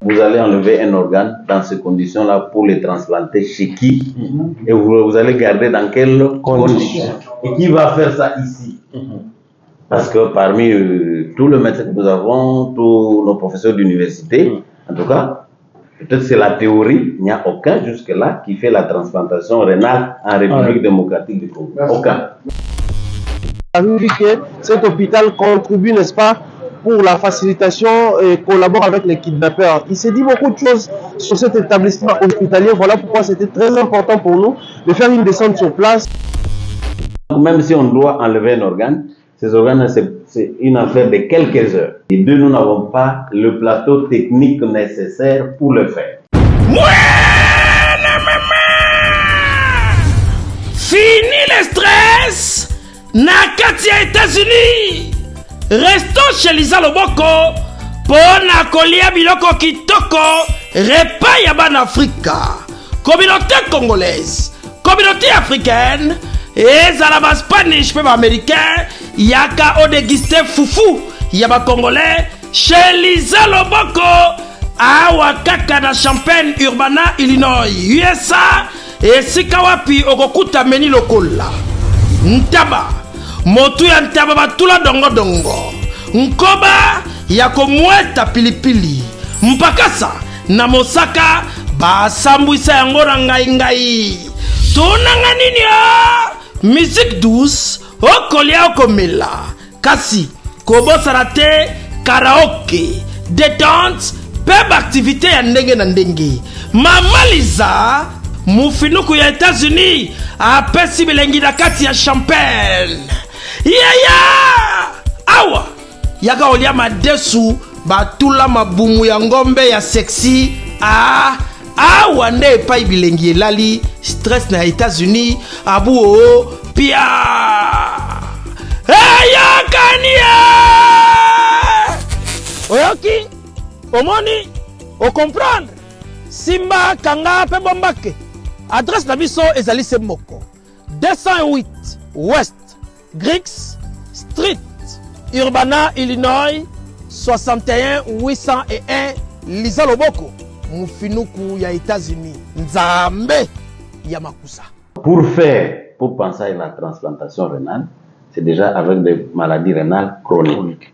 vous allez enlever un organe dans ces conditions-là pour les transplanter chez qui? Et vous allez garder dans quelles conditions? Et qui va faire ça ici? Parce que parmi tous les médecins que nous avons, tous nos professeurs d'université, en tout cas, peut-être c'est la théorie, il n'y a aucun jusque-là qui fait la transplantation rénale en République démocratique du Congo. Aucun. Cet hôpital contribue, n'est-ce pas, pour la facilitation et collabore avec les kidnappeurs. Il s'est dit beaucoup de choses sur cet établissement hospitalier. Voilà pourquoi c'était très important pour nous de faire une descente sur place. Même si on doit enlever un organe, ces organes, c'est une affaire de quelques heures. Et deux, nous n'avons pas le plateau technique nécessaire pour le faire. Fini le stress! Nakati ya États-Unis! Restons chez Lisa Loboko pour na kolia biloko kitoko repas ya ban Afrika. Communauté congolaise, communauté africaine, ezala ba Spanish pe ba américain, yaka o déguster foufou ya ba congolais chez Lisa Loboko awa kaka na Champaign Urbana, Illinois, USA. Esika wapi okokuta meni lokola ntaba motu ya ntaba batula dongo dongo nkoba ya komweta pilipili mpakasa na mosaka basambwisa yango na ngai tonanga nini ya musique douce okolia okomela kasi kobosana te karaoke détente pe activité ya ndenge na ndenge mamaliza mufinuku ya États-Unis apesi bilengi na kati ya Champagne awa yaka olia madesu batula mabumu ya ngombe ya sexy awa nde epai bilengi elali stress na États-Unis abu o pia yakania oyoki omoni o comprendre simba kanga pe bombake. Adresse na biso ezali se moko 208 West Griggs Street, Urbana, Illinois 61 801 Lisa Loboko, mufinuku ya États-Unis. Nzambe ya makusa. Pour penser à la transplantation rénale, c'est déjà avec des maladies rénales chroniques.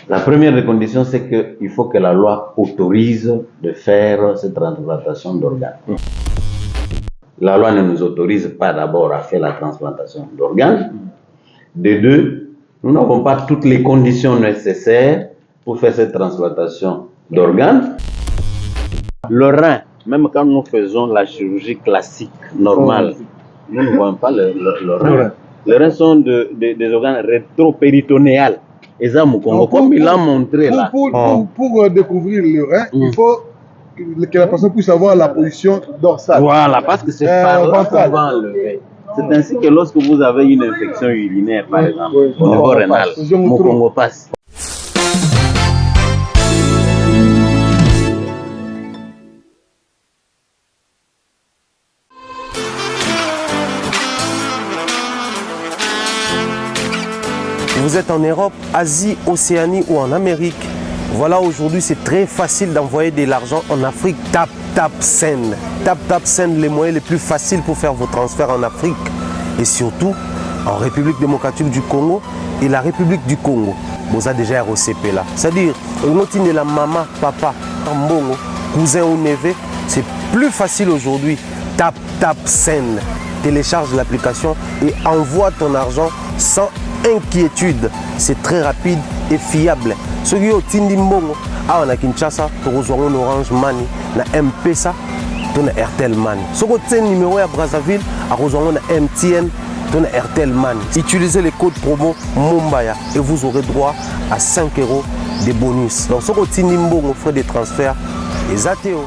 La première des conditions, c'est qu'il faut que la loi autorise de faire cette transplantation d'organes. La loi ne nous autorise pas d'abord à faire la transplantation d'organes. De deux, nous n'avons pas toutes les conditions nécessaires pour faire cette transplantation d'organes. Le rein, même quand nous faisons la chirurgie classique, normale, nous ne voyons pas le rein. Les reins sont des organes rétropéritonéales. Et ça, comme il a montré là. Pour découvrir le rein, il faut que la personne puisse avoir la position dorsale. Voilà, parce que c'est par là qu'on va enlever. C'est ainsi que lorsque vous avez une infection urinaire, par exemple, au niveau rénal, Mokongo passe. Vous êtes en Europe, Asie, Océanie ou en Amérique. Voilà, aujourd'hui, c'est très facile d'envoyer de l'argent en Afrique. Tap Send. Tap Send, les moyens les plus faciles pour faire vos transferts en Afrique. Et surtout, en République démocratique du Congo et la République du Congo. Vous avez déjà ROCP là. C'est-à-dire, de la maman, papa, tambongo, cousin ou neveu, c'est plus facile aujourd'hui. Tap Send. Télécharge l'application et envoie ton argent sans inquiétude. C'est très rapide et fiable. Ceux qui ont Tindi Mbongo, on a Kinshasa, on a Orange Money, na M-Pesa, on a Airtel Money. Ceux qui ont numéro à Brazzaville, on a MTN, on a Airtel Money. Utilisez les codes promo Mumbaya et vous aurez droit à 5 € de bonus. Donc ceux qui ont Tindi Mbongo, frais de transfert, les ATO.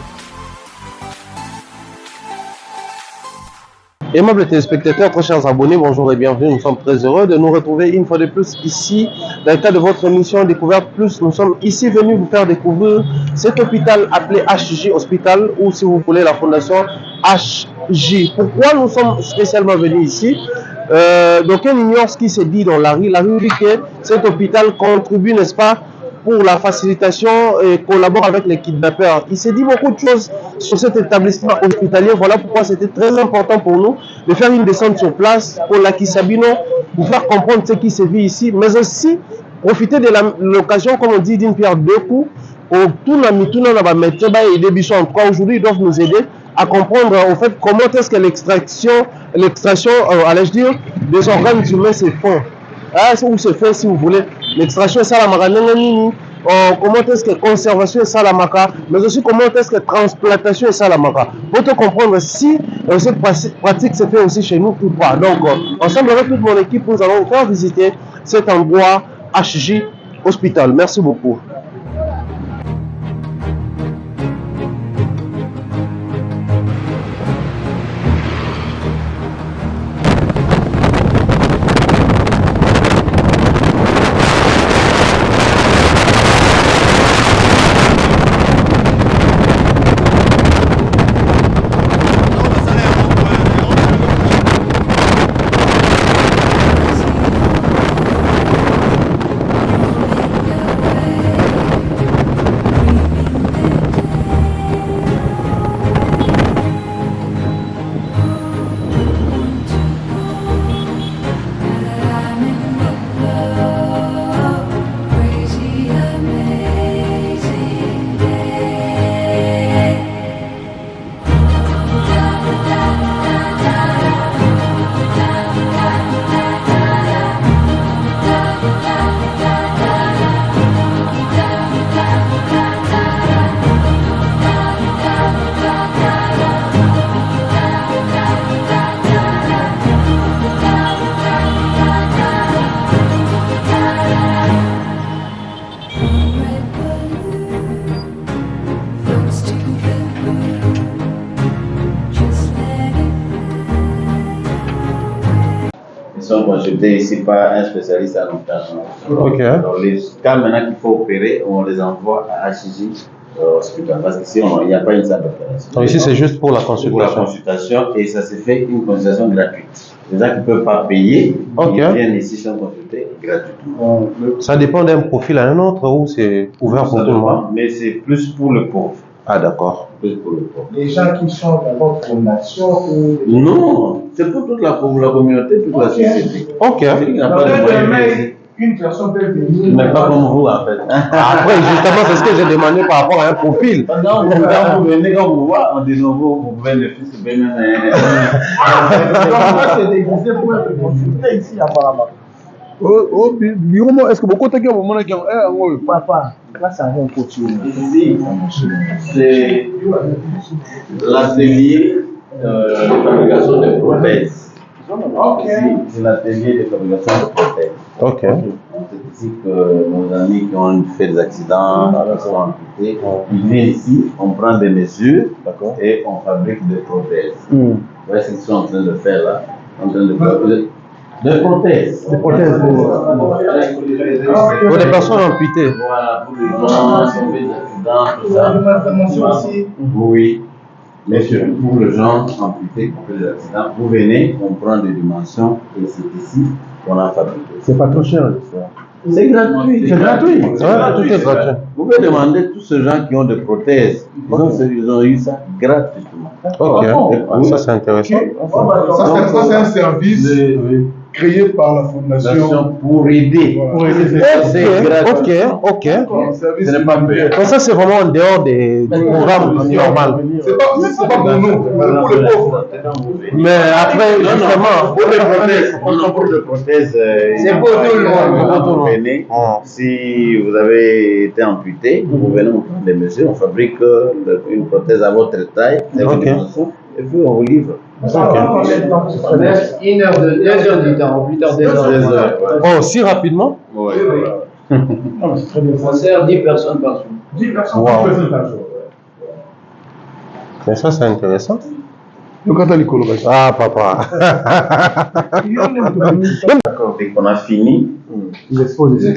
Aimables téléspectateurs, très chers abonnés, bonjour et bienvenue. Nous sommes très heureux de nous retrouver une fois de plus ici dans le cadre de votre émission Découverte Plus. Nous sommes ici venus vous faire découvrir cet hôpital appelé HJ Hospital ou si vous voulez la fondation HJ. Pourquoi nous sommes spécialement venus ici? Donc on ignore ce qui se dit dans la rue. La rue dit que cet hôpital contribue, n'est-ce pas, pour la facilitation et collabore avec les kidnappeurs. Il s'est dit beaucoup de choses sur cet établissement hospitalier. Voilà pourquoi c'était très important pour nous de faire une descente sur place pour la Kisabino, pour faire comprendre ce qui se vit ici, mais aussi profiter de l'occasion, comme on dit, d'une pierre deux coups, pour tout le monde et des bichons. En tout cas, aujourd'hui, ils doivent nous aider à comprendre au fait comment est-ce que l'extraction, allais-je dire, des organes humains se font. Où se fait, si vous voulez, l'extraction est la comment est-ce que conservation est la maca, mais aussi comment est-ce que transplantation est la maca. Pour te comprendre si cette pratique se fait aussi chez nous ou pas. Donc, ensemble avec toute mon équipe, nous allons faire visiter cet endroit HJ Hospital. Merci beaucoup. Sont consultés ici par un spécialiste à l'opération. Ok. Alors, les cas maintenant qu'il faut opérer, on les envoie à HJ hospital parce qu'ici il n'y a pas une salle d'opération. Donc ici c'est juste pour la consultation. Pour la consultation et ça se fait une consultation gratuite. Les gens qui ne peuvent pas payer, ils viennent ici sont consultés gratuitement. Ça dépend d'un profil à un autre ou c'est ouvert pour tout le monde? Mais c'est plus pour le pauvre. Ah d'accord. Plus pour le pauvre. Les gens qui sont dans votre fondation ou... Non, c'est pour toute la communauté, toute la société. Ok. Il n'y a pas de moyen. Une personne peut venir. Mais pas comme vous en fait. Après, justement, c'est ce que j'ai demandé par rapport à un profil. Non, quand vous venez, quand vous voyez, on dit non, vous pouvez le fils de même. Ça c'est déguisé pour être consulté ici apparemment. Est-ce que beaucoup de gens qui Papa, là ça vient continuer. Ici, c'est l'atelier de fabrication de prothèses. C'est l'atelier de fabrication de prothèses. Ok. C'est ici que nos amis qui ont fait des accidents, qui sont amputés, ils viennent ici, on prend des mesures et on fabrique des prothèses. Vous voyez ce qu'ils sont en train de faire là, en train de faire des prothèses. Des prothèses Pour les personnes amputées. Voilà, pour les gens qui ont fait des accidents, tout ça. Aussi. Oui. Mais surtout pour les gens amputés qui ont fait des accidents, vous venez, on prend des dimensions et c'est ici qu'on a fabriqué. C'est pas trop cher l'histoire. C'est gratuit. C'est gratuit. Tout est gratuit. Vous pouvez demander tous ces gens qui ont des prothèses. Ils ont eu ça gratuitement. Ok. Ça c'est intéressant. Ça c'est un service créé par la fondation pour aider. C'est gratuit. Ok. Ce n'est pas payant. Donc ça c'est vraiment en dehors des programmes normaux. C'est pas pour nous, mais pour les pauvres. Mais après, justement, pour les prothèses, pour les prothèses, c'est pour tout le monde. Vous venez, si vous avez été amputé, vous venez, on prend des mesures, on fabrique une prothèse à votre taille, et puis on vous livre. 1 heure de 2 heures du temps, 8 heures, 2 heures. Oh, si rapidement? Oui. On sert 10 personnes par jour. 10 personnes par jour. Mais ça c'est intéressant. Ah, papa. Dès qu'on a fini, l'exposition.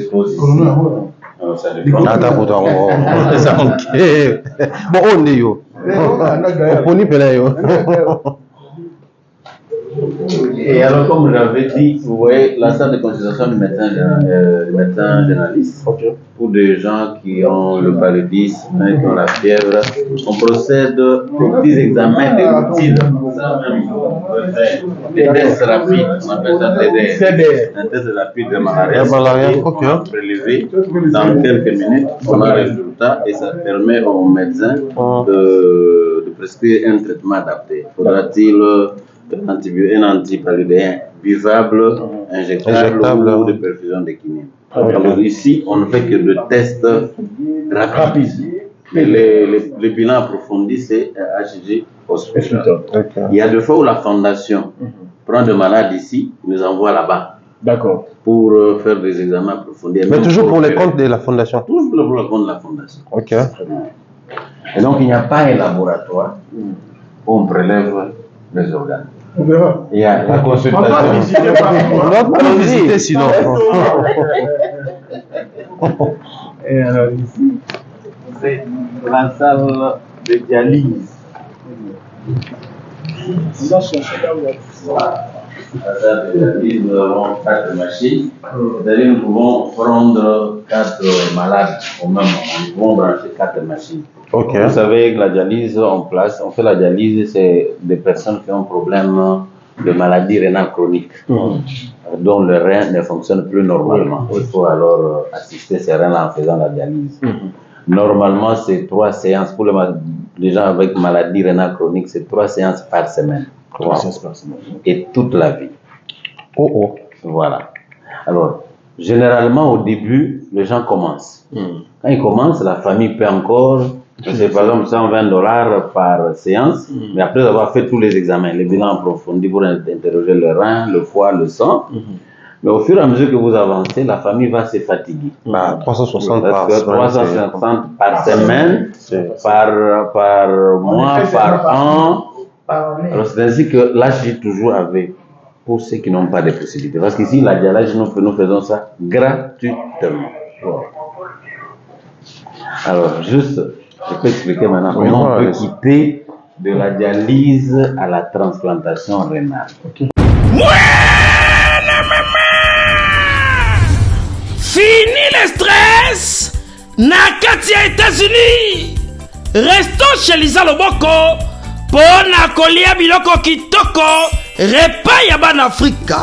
Attends, bon, on est yo. On est yo. Et alors, comme j'avais dit, vous voyez, la salle de consultation du médecin généraliste, pour des gens qui ont le paludisme, qui ont la fièvre, on procède aux petits examens de routine. Ça même, on peut faire des tests rapides, on appelle ça TDR. Un test rapide de malaria, prélevé dans quelques minutes, on a le résultat et ça permet aux médecins de prescrire un traitement adapté. Faudra-t-il un antipaludéen buvable, injectable ou de perfusion de quinine. Alors ici, on ne fait que de tests rapides. Et le bilan approfondi, c'est HG Hospital. Il y a des fois où la fondation prend des malades ici, nous envoie là-bas. D'accord. Pour faire des examens approfondis. Mais toujours pour les comptes de la fondation. Toujours pour le compte de la fondation. Ok. Et donc, il n'y a pas un laboratoire où on prélève les organes. On verra. Il y a la consultation. On doit pas visiter sinon. Et alors ici, c'est la salle de dialyse. Voilà. La salle de dialyse, nous avons 4 machines. C'est-à-dire nous pouvons prendre 4 malades au même moment. Nous pouvons brancher 4 machines. Okay. Vous savez que la dialyse en place, on fait la dialyse, c'est des personnes qui ont un problème de maladie rénale chronique, dont le rein ne fonctionne plus normalement. Il faut alors assister ces reins-là en faisant la dialyse. Normalement, c'est 3 séances. Pour les gens avec maladie rénale chronique, c'est 3 séances par semaine. 3 séances par semaine. Et toute la vie. Voilà. Alors, généralement, au début, les gens commencent. Quand ils commencent, la famille paie encore, c'est par exemple $120 par séance, mais après avoir fait tous les examens, les bilans approfondis pour interroger le rein, le foie, le sang. Mais au fur et à mesure que vous avancez, la famille va se fatiguer. 360 par semaine, par mois, par an. Alors c'est ainsi que là, je suis toujours avec, pour ceux qui n'ont pas de possibilités. Parce qu'ici, la dialyse, nous faisons ça gratuitement. Alors, juste, je peux expliquer maintenant comment on peut quitter de la dialyse à la transplantation rénale. Fini le stress na kati ya États-Unis. Restons chez Lisa Loboko pona kolia biloko kitoko repas ya bana Afrika.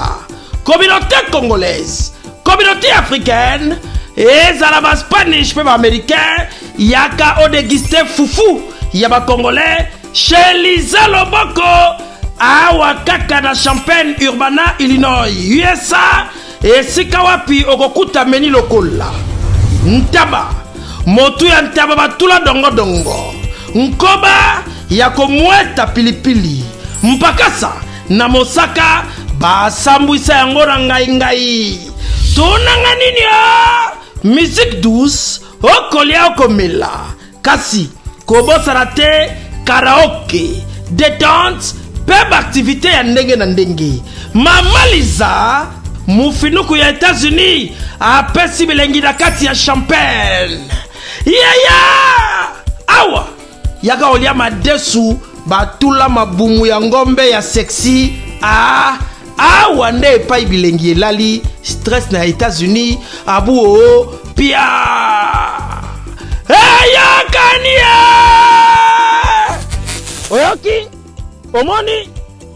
Communauté congolaise, communauté africaine, ezala ba Spanish pe ba américain, yaka o déguster fufu ya ba congolais chez Lisa Loboko awa kaka na Champaign Urbana, Illinois, USA. Esika wapi okokuta meni lokola ntaba motu ya ntaba batula dongo dongo nkoba ya komweta pilipili mpakasa na mosaka basambwisa yango na ngai tunanga nini musique douce okolia okomela kasi kobosana te karaoke détente pe activité ya ndenge na ndenge Mama Lisa mufinuku ya États-Unis apesi bilengi na kati ya Champagne. Awa yaka olia madesu batula mabumu ya ngombe ya sexy. Awa nde epai bilengi elali stress na États-Unis abu pia kania oyoki omoni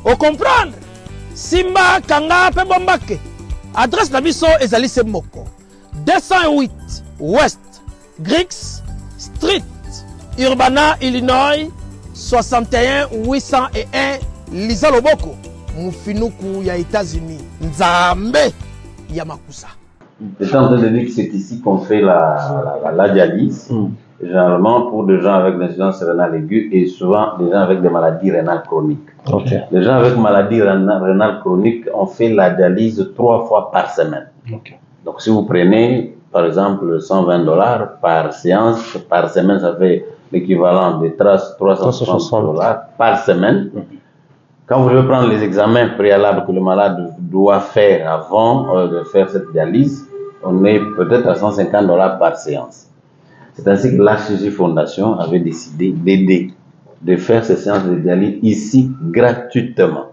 o comprendre simba kanga pe bombake. Adresse la biso ezali se moko 208 West Griggs Street, Urbana, Illinois 61 801 Lisa Loboko mufinuku ya États-Unis nzambe ya makusa. Étant donné que c'est ici qu'on fait la dialyse, généralement pour des gens avec l'insuffisance rénale aiguë et souvent des gens avec des maladies rénales chroniques. Les gens avec maladie rénale chronique, on fait la dialyse 3 fois par semaine. Donc si vous prenez par exemple $120 par séance, par semaine ça fait l'équivalent de $360 par semaine. Quand vous devez prendre les examens préalables que le malade doit faire avant de faire cette dialyse, on est peut-être à $150 par séance. C'est ainsi que l'HG Fondation avait décidé d'aider, de faire ces séances de dialyse ici gratuitement.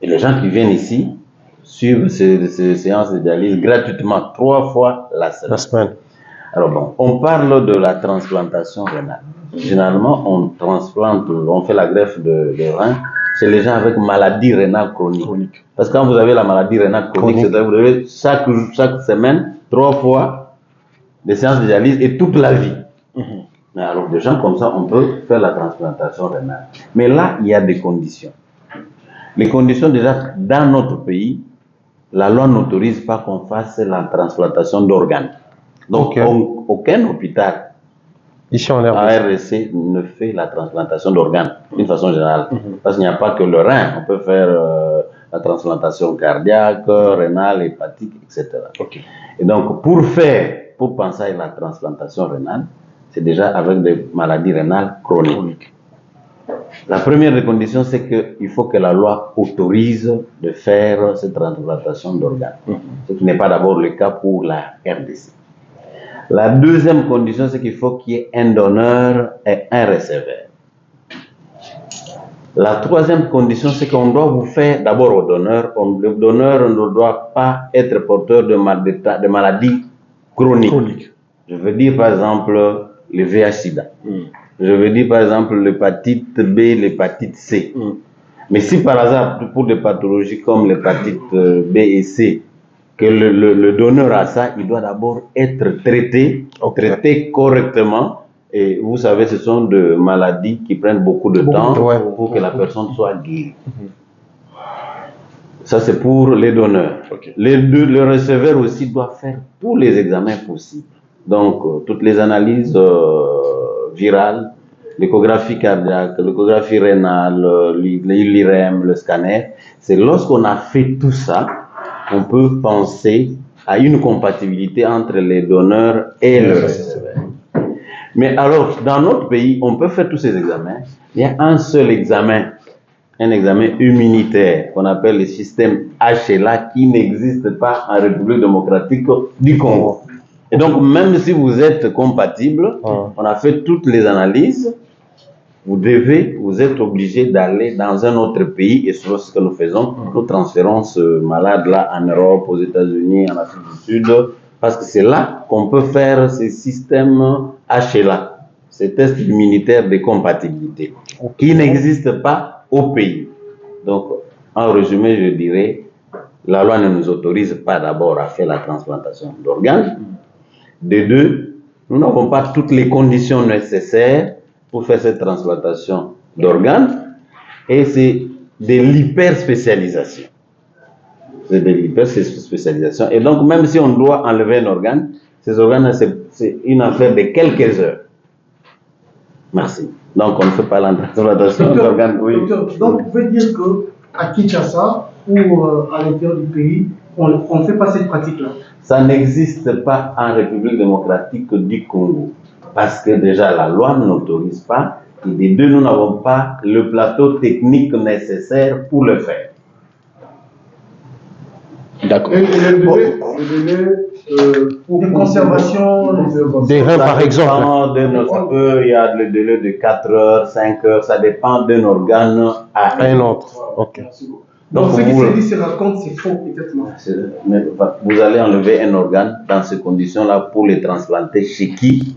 Et les gens qui viennent ici suivent ces séances de dialyse gratuitement 3 fois la semaine. Alors bon, on parle de la transplantation rénale. Généralement, on fait la greffe de rein chez les gens avec maladie rénale chronique. Parce que quand vous avez la maladie rénale chronique, c'est-à-dire vous devez chaque semaine, 3 fois des séances de dialyse et toute la vie. Mais alors, des gens comme ça, on peut faire la transplantation rénale. Mais là, il y a des conditions. Les conditions, déjà, dans notre pays, la loi n'autorise pas qu'on fasse la transplantation d'organes. Donc, aucun hôpital ici en RDC ne fait la transplantation d'organes, d'une façon générale. Parce qu'il n'y a pas que le rein. On peut faire la transplantation cardiaque, rénale, hépatique, etc. Et donc, pour penser à la transplantation rénale, c'est déjà avec des maladies rénales chroniques. La première des conditions, c'est qu'il faut que la loi autorise de faire cette transplantation d'organes. Ce qui n'est pas d'abord le cas pour la RDC. La deuxième condition, c'est qu'il faut qu'il y ait un donneur et un receveur. La troisième condition, c'est qu'on doit vous faire d'abord au donneur. Le donneur ne doit pas être porteur de maladies chroniques. Je veux dire par exemple le VIH-Sida. Je veux dire par exemple l'hépatite B, l'hépatite C. Mais si par hasard, pour des pathologies comme l'hépatite B et C, que le donneur a ça, il doit d'abord être traité correctement. Et vous savez, ce sont des maladies qui prennent beaucoup de temps pour que la personne soit guérie. Ça, c'est pour les donneurs. Le receveur aussi doit faire tous les examens possibles. Donc, toutes les analyses virales, l'échographie cardiaque, l'échographie rénale, l'IRM, le scanner. C'est lorsqu'on a fait tout ça, on peut penser à une compatibilité entre les donneurs et le receveur. Mais alors, dans notre pays, on peut faire tous ces examens. Il y a un seul examen, un examen immunitaire qu'on appelle le système HLA qui n'existe pas en République démocratique du Congo. Et donc, même si vous êtes compatible, on a fait toutes les analyses, vous êtes obligé d'aller dans un autre pays, et c'est ce que nous faisons. Nous transférons ce malade-là en Europe, aux États-Unis, en Afrique du Sud, parce que c'est là qu'on peut faire ces systèmes HLA, ces tests immunitaires de compatibilité, qui n'existent pas au pays. Donc, en résumé, je dirais, la loi ne nous autorise pas d'abord à faire la transplantation d'organes. De deux, nous n'avons pas toutes les conditions nécessaires pour faire cette transplantation d'organes, et c'est de l'hyperspécialisation. C'est de l'hyperspécialisation. Et donc, même si on doit enlever un organe, ces organes, c'est une affaire de quelques heures. Merci. Donc, on ne fait pas la transplantation d'organes. Donc, vous pouvez dire qu'à Kinshasa ou à l'intérieur du pays, on ne fait pas cette pratique-là. Ça n'existe pas en République démocratique du Congo. Parce que déjà, la loi ne l'autorise pas. Et des deux, nous n'avons pas le plateau technique nécessaire pour le faire. D'accord. Et le délai pour conservation des reins, par exemple. Il y a le délai de 4 heures, 5 heures. Ça dépend d'un organe à un autre. Ok. Donc, ce qui se dit, c'est raconte, c'est faux, peut-être. Mais vous allez enlever un organe dans ces conditions-là pour les transplanter chez qui?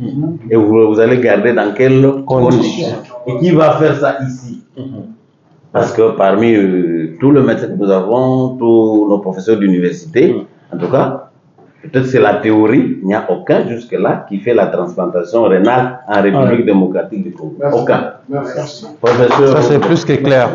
Et vous allez garder dans quelles conditions? Et qui va faire ça ici? Parce que parmi tous les médecins que nous avons, tous nos professeurs d'université, en tout cas, peut-être c'est la théorie, il n'y a aucun jusque-là qui fait la transplantation rénale en République démocratique du Congo. Merci. Aucun. Merci. Professeur, ça c'est plus que clair.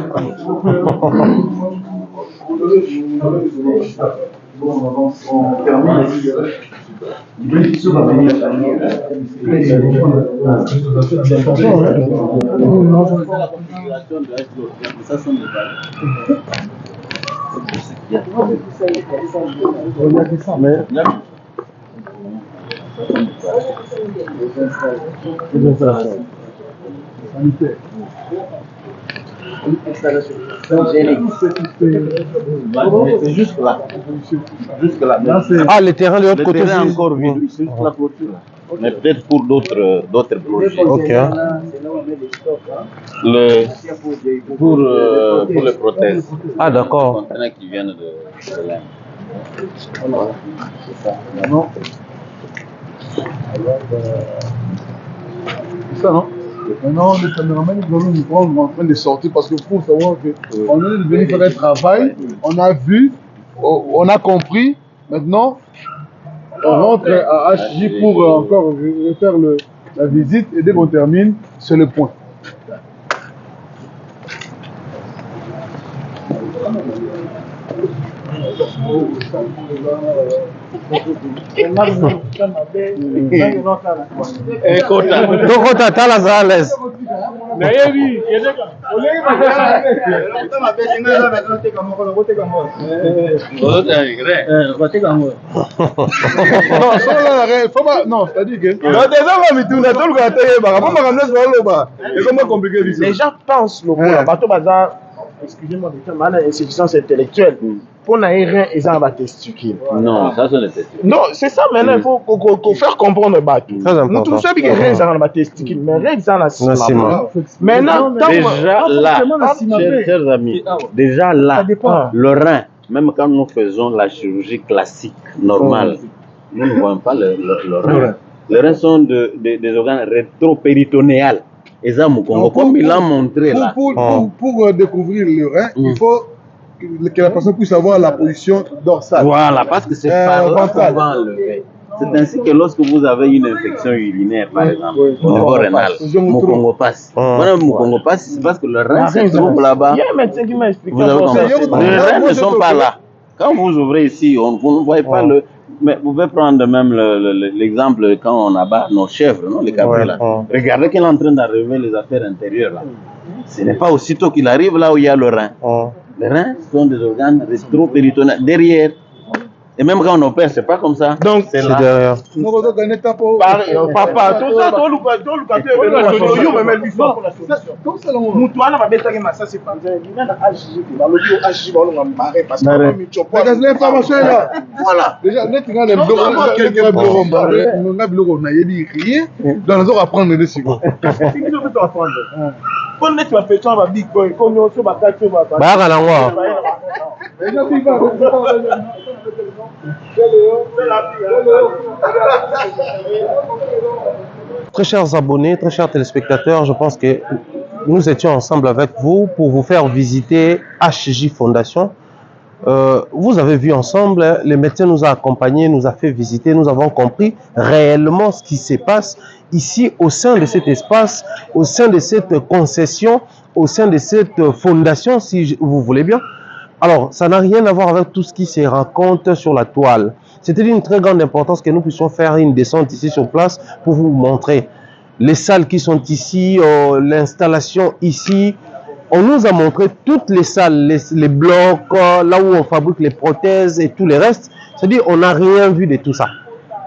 c'est juste là. Juste là. Ah, le terrain de l'autre côté. Le terrain encore vide. C'est juste la clôture là. mais peut-être pour d'autres projets. Ok. Pour les prothèses. Ah, d'accord. Conteneurs qui viennent de l'Inde. Non. C'est ça, non? Maintenant, les caméramans doivent nous prendre en train de sortir parce qu'il faut savoir qu'on est venu faire un travail, on a vu, on a compris. Maintenant, on rentre à HJ pour encore refaire la visite et dès qu'on termine, c'est le point. Tokota tala zales. Non, c'est-à-dire que les gens pensent le bateau bazar, excusez-moi, mais insuffisance intellectuelle. Pour n'aérer, ils ont un testicule. Non, ça c'est le testicules. Non, c'est ça maintenant, il faut faire comprendre le bateau. Nous tous savons que rien ils ont un testicule, mais rien ils ont la ciment. Maintenant, Déjà là, chers amis, déjà là, le rein, même quand nous faisons la chirurgie classique, normale, nous ne voyons pas le rein. Les reins sont des organes rétropéritonéales. Et ça, comme il l'a montré là. Pour découvrir le rein, il faut que la personne puisse avoir la position dorsale. Voilà, parce que c'est par là qu'on va enlever. C'est ainsi que lorsque vous avez une infection urinaire, par exemple, au niveau rénal, Mukongo passe. Voilà, Mukongo passe, c'est parce que le rein se trouve là-bas. Il y a un médecin qui m'a expliqué. Vous avez compris. Les reins ne sont pas là. Quand vous ouvrez ici, vous ne voyez pas le. Mais vous pouvez prendre même l'exemple quand on abat nos chèvres, non, les cabrits là. Regardez qu'il est en train d'arriver les affaires intérieures là. Ce n'est pas aussitôt qu'il arrive là où il y a le rein. Les reins sont des organes rétropéritonéales derrière. Et même quand on opère, c'est pas comme ça. Donc C'est derrière. Papa, tout ça, tout l'information est là. Voilà. Déjà, on va apprendre des secondes. Très chers abonnés, très chers téléspectateurs, je pense que nous étions ensemble avec vous pour vous faire visiter HJ Fondation. Vous avez vu ensemble, les médecins nous ont accompagnés, nous ont fait visiter, nous avons compris réellement ce qui se passe ici au sein de cet espace, au sein de cette concession, au sein de cette fondation, si vous voulez bien. Alors, ça n'a rien à voir avec tout ce qui se raconte sur la toile. C'était d'une très grande importance que nous puissions faire une descente ici sur place pour vous montrer les salles qui sont ici, l'installation ici. On nous a montré toutes les salles, les blocs, là où on fabrique les prothèses et tout le reste. C'est-à-dire, on n'a rien vu de tout ça.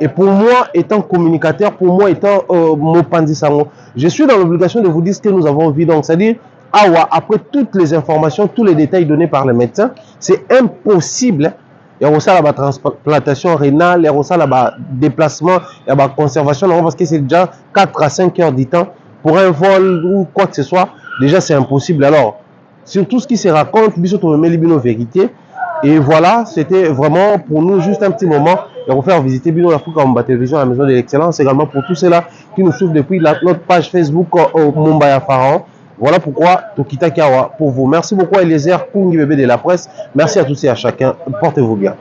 Et pour moi, étant communicateur, pour moi, étant Mopandi Sango, je suis dans l'obligation de vous dire ce que nous avons vu. Donc, c'est-à-dire, après toutes les informations, tous les détails donnés par les médecins, c'est impossible. Il y a aussi la transplantation rénale, il y a aussi la déplacement, il y a la conservation, parce que c'est déjà 4 à 5 heures du temps pour un vol ou quoi que ce soit. Déjà, c'est impossible. Alors, sur tout ce qui se raconte, on met les vérités. Et voilà, c'était vraiment pour nous juste un petit moment de vous faire visiter Bino Afrique en télévision à la Maison de l'Excellence, également pour tous ceux-là qui nous suivent depuis notre page Facebook Mumbaya Pharaon. Voilà pourquoi Tokita Kawa pour vous. Merci beaucoup à Eliezer Kungi Bébé de la presse. Merci à tous et à chacun. Portez-vous bien.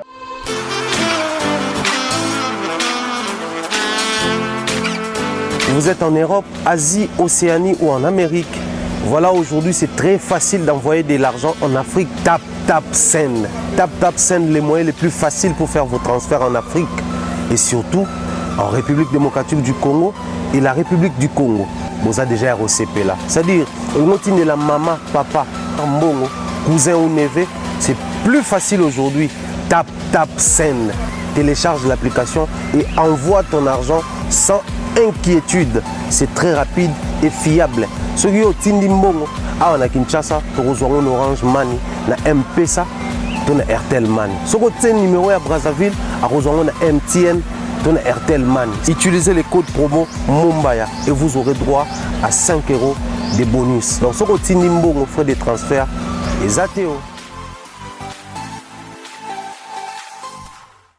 Vous êtes en Europe, Asie, Océanie ou en Amérique. Voilà, aujourd'hui, c'est très facile d'envoyer de l'argent en Afrique. Tap Send. Tap Send, les moyens les plus faciles pour faire vos transferts en Afrique. Et surtout, en République démocratique du Congo et la République du Congo. Vous avez déjà ROCP là. C'est-à-dire, on de la maman, papa, ambongo, cousin ou neveu, c'est plus facile aujourd'hui. Tap Send. Télécharge l'application et envoie ton argent sans inquiétude. C'est très rapide et fiable. Ceux qui ont Tindi Mbongo, on a Kinshasa, on Orange Money, na M-Pesa, on a Airtel Money. Ceux qui ont numéro à Brazzaville, on a MTN, ton RTL Man. Utilisez le code promo Mumbaya et vous aurez droit à 5 € de bonus. Donc, ce que tu as frais de transfert, et Zateo.